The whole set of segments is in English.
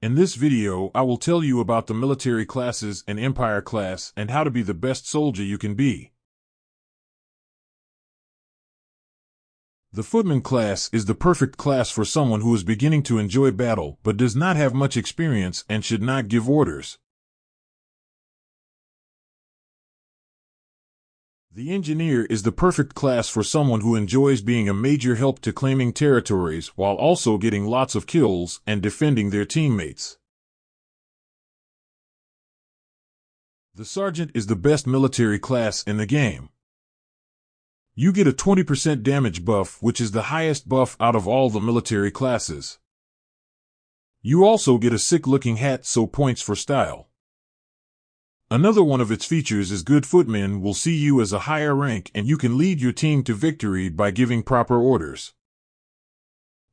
In this video, I will tell you about the military classes and Empire class and how to be the best soldier you can be. The Footman class is the perfect class for someone who is beginning to enjoy battle but does not have much experience and should not give orders. The Engineer is the perfect class for someone who enjoys being a major help to claiming territories while also getting lots of kills and defending their teammates. The Sergeant is the best military class in the game. You get a 20% damage buff, which is the highest buff out of all the military classes. You also get a sick-looking hat, so points for style. Another one of its features is good footmen will see you as a higher rank and you can lead your team to victory by giving proper orders.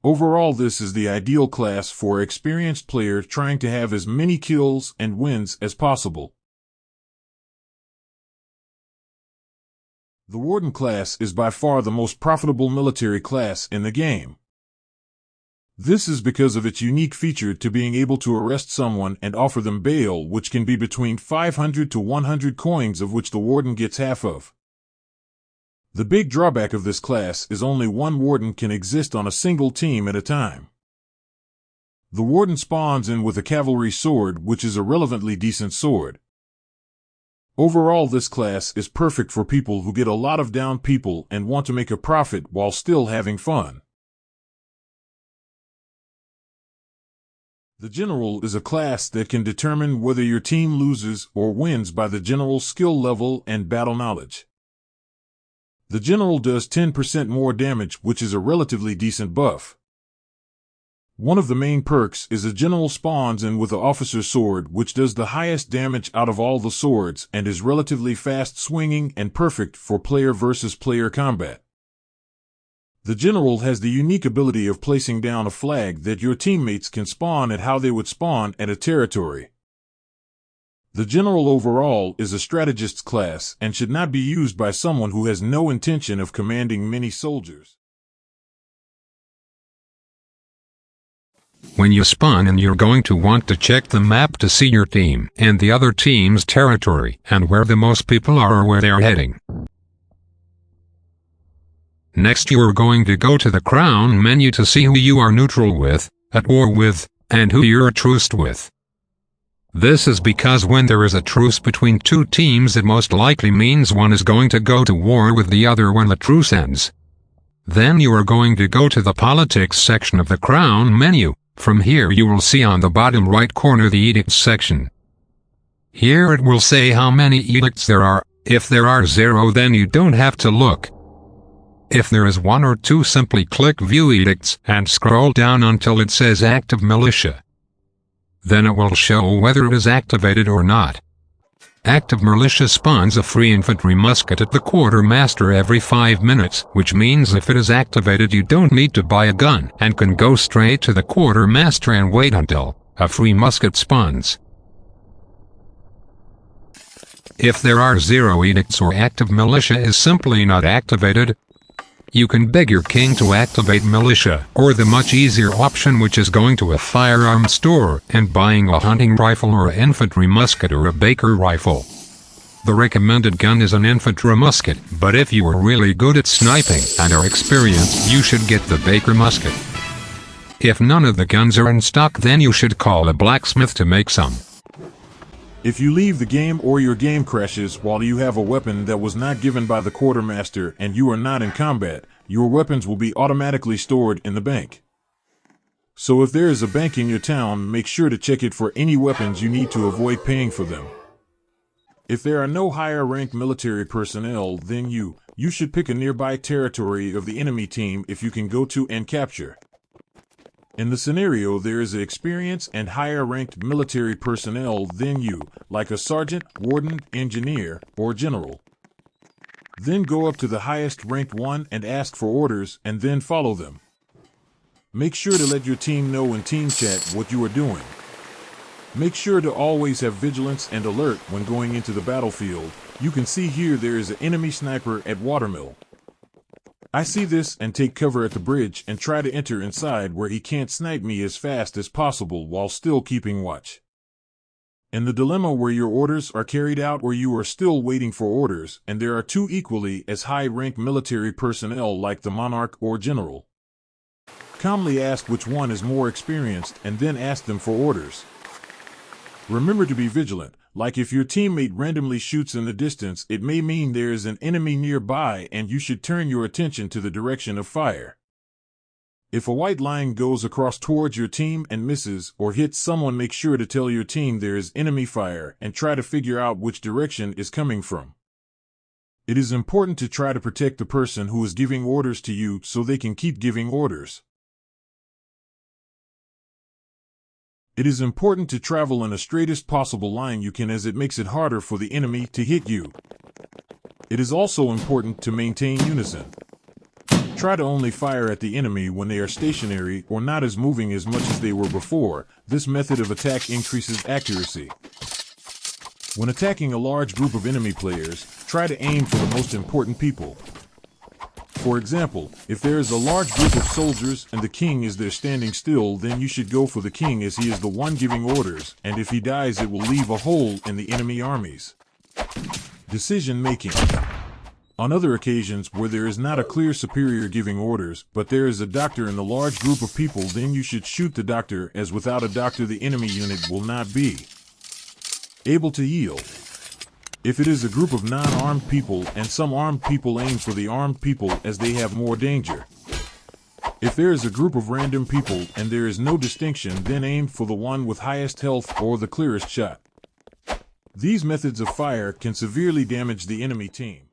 Overall, this is the ideal class for an experienced player trying to have as many kills and wins as possible. The Warden class is by far the most profitable military class in the game. This is because of its unique feature to being able to arrest someone and offer them bail, which can be between 500 to 100 coins, of which the Warden gets half of. The big drawback of this class is only one Warden can exist on a single team at a time. The Warden spawns in with a cavalry sword, which is a relevantly decent sword. Overall, this class is perfect for people who get a lot of down people and want to make a profit while still having fun. The General is a class that can determine whether your team loses or wins by the general's skill level and battle knowledge. The General does 10% more damage, which is a relatively decent buff. One of the main perks is the General spawns in with the Officer's Sword, which does the highest damage out of all the swords and is relatively fast swinging and perfect for player versus player combat. The General has the unique ability of placing down a flag that your teammates can spawn at how they would spawn at a territory. The General overall is a strategist's class and should not be used by someone who has no intention of commanding many soldiers. When you spawn in, you're going to want to check the map to see your team and the other team's territory and where the most people are or where they are heading. Next, you are going to go to the Crown menu to see who you are neutral with, at war with, and who you're truced with. This is because when there is a truce between two teams, it most likely means one is going to go to war with the other when the truce ends. Then you are going to go to the Politics section of the Crown menu. From here you will see on the bottom right corner the Edicts section. Here it will say how many edicts there are. If there are 0, then you don't have to look. If there is 1 or 2, simply click View Edicts and scroll down until it says Active Militia. Then it will show whether it is activated or not. Active Militia spawns a free infantry musket at the quartermaster every 5 minutes, which means if it is activated you don't need to buy a gun and can go straight to the quartermaster and wait until a free musket spawns. If there are 0 edicts or active militia is simply not activated, you can beg your king to activate militia, or the much easier option, which is going to a firearms store and buying a hunting rifle or an infantry musket or a Baker rifle. The recommended gun is an infantry musket, but if you are really good at sniping and are experienced, you should get the Baker musket. If none of the guns are in stock, then you should call a blacksmith to make some. If you leave the game or your game crashes while you have a weapon that was not given by the quartermaster and you are not in combat, your weapons will be automatically stored in the bank. So if there is a bank in your town, make sure to check it for any weapons you need to avoid paying for them. If there are no higher ranked military personnel, then you should pick a nearby territory of the enemy team if you can go to and capture. In the scenario, there is an experienced and higher ranked military personnel than you, like a sergeant, warden, engineer, or general. Then go up to the highest ranked one and ask for orders, and then follow them. Make sure to let your team know in team chat what you are doing. Make sure to always have vigilance and alert when going into the battlefield. You can see here there is an enemy sniper at Watermill. I see this and take cover at the bridge and try to enter inside where he can't snipe me as fast as possible while still keeping watch. In the dilemma where your orders are carried out or you are still waiting for orders, and there are two equally as high-rank military personnel like the monarch or general, calmly ask which one is more experienced and then ask them for orders. Remember to be vigilant, like if your teammate randomly shoots in the distance, it may mean there is an enemy nearby and you should turn your attention to the direction of fire. If a white line goes across towards your team and misses or hits someone, make sure to tell your team there is enemy fire and try to figure out which direction is coming from. It is important to try to protect the person who is giving orders to you so they can keep giving orders. It is important to travel in the straightest possible line you can, as it makes it harder for the enemy to hit you. It is also important to maintain unison. Try to only fire at the enemy when they are stationary or not as moving as much as they were before. This method of attack increases accuracy. When attacking a large group of enemy players, try to aim for the most important people. For example, if there is a large group of soldiers and the king is there standing still, then you should go for the king as he is the one giving orders, and if he dies it will leave a hole in the enemy armies. Decision making. On other occasions where there is not a clear superior giving orders, but there is a doctor in the large group of people, then you should shoot the doctor, as without a doctor the enemy unit will not be able to yield. If it is a group of non-armed people and some armed people, aim for the armed people as they have more danger. If there is a group of random people and there is no distinction, then aim for the one with highest health or the clearest shot. These methods of fire can severely damage the enemy team.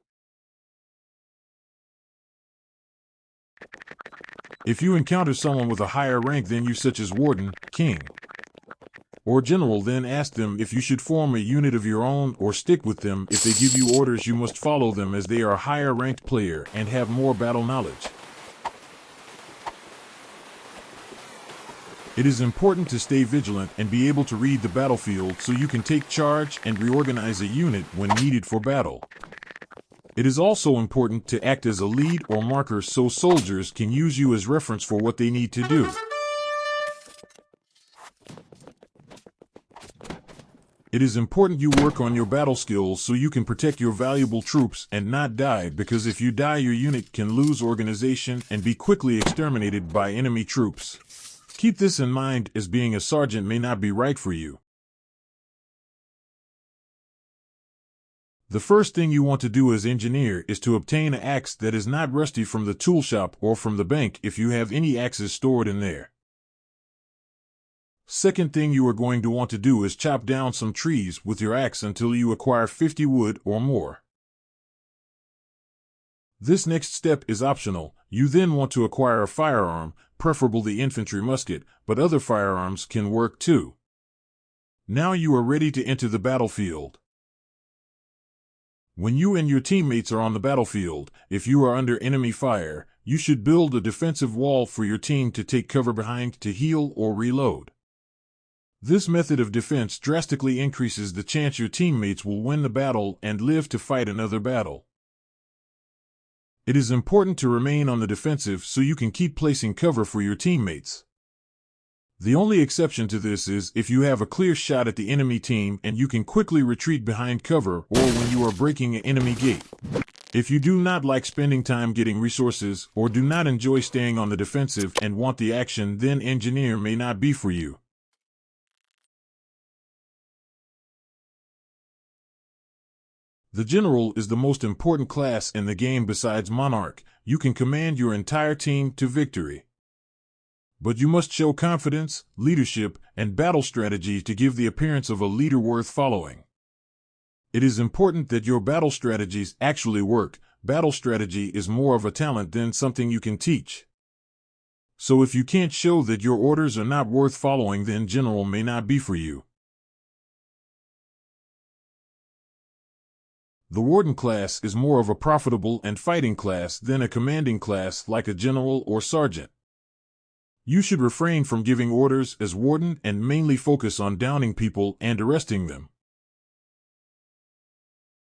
If you encounter someone with a higher rank than you, such as warden, king, or general, then ask them if you should form a unit of your own or stick with them. If they give you orders, you must follow them as they are a higher ranked player and have more battle knowledge. It is important to stay vigilant and be able to read the battlefield so you can take charge and reorganize a unit when needed for battle. It is also important to act as a lead or marker so soldiers can use you as reference for what they need to do. It is important you work on your battle skills so you can protect your valuable troops and not die, because if you die your unit can lose organization and be quickly exterminated by enemy troops. Keep this in mind, as being a sergeant may not be right for you. The first thing you want to do as engineer is to obtain an axe that is not rusty from the tool shop or from the bank if you have any axes stored in there. Second thing you are going to want to do is chop down some trees with your axe until you acquire 50 wood or more. This next step is optional. You then want to acquire a firearm, preferably the infantry musket, but other firearms can work too. Now you are ready to enter the battlefield. When you and your teammates are on the battlefield, if you are under enemy fire, you should build a defensive wall for your team to take cover behind to heal or reload. This method of defense drastically increases the chance your teammates will win the battle and live to fight another battle. It is important to remain on the defensive so you can keep placing cover for your teammates. The only exception to this is if you have a clear shot at the enemy team and you can quickly retreat behind cover, or when you are breaking an enemy gate. If you do not like spending time getting resources or do not enjoy staying on the defensive and want the action, then engineer may not be for you. The general is the most important class in the game besides monarch. You can command your entire team to victory. But you must show confidence, leadership, and battle strategy to give the appearance of a leader worth following. It is important that your battle strategies actually work. Battle strategy is more of a talent than something you can teach. So if you can't show that your orders are not worth following, then general may not be for you. The warden class is more of a profitable and fighting class than a commanding class like a general or sergeant. You should refrain from giving orders as warden and mainly focus on downing people and arresting them.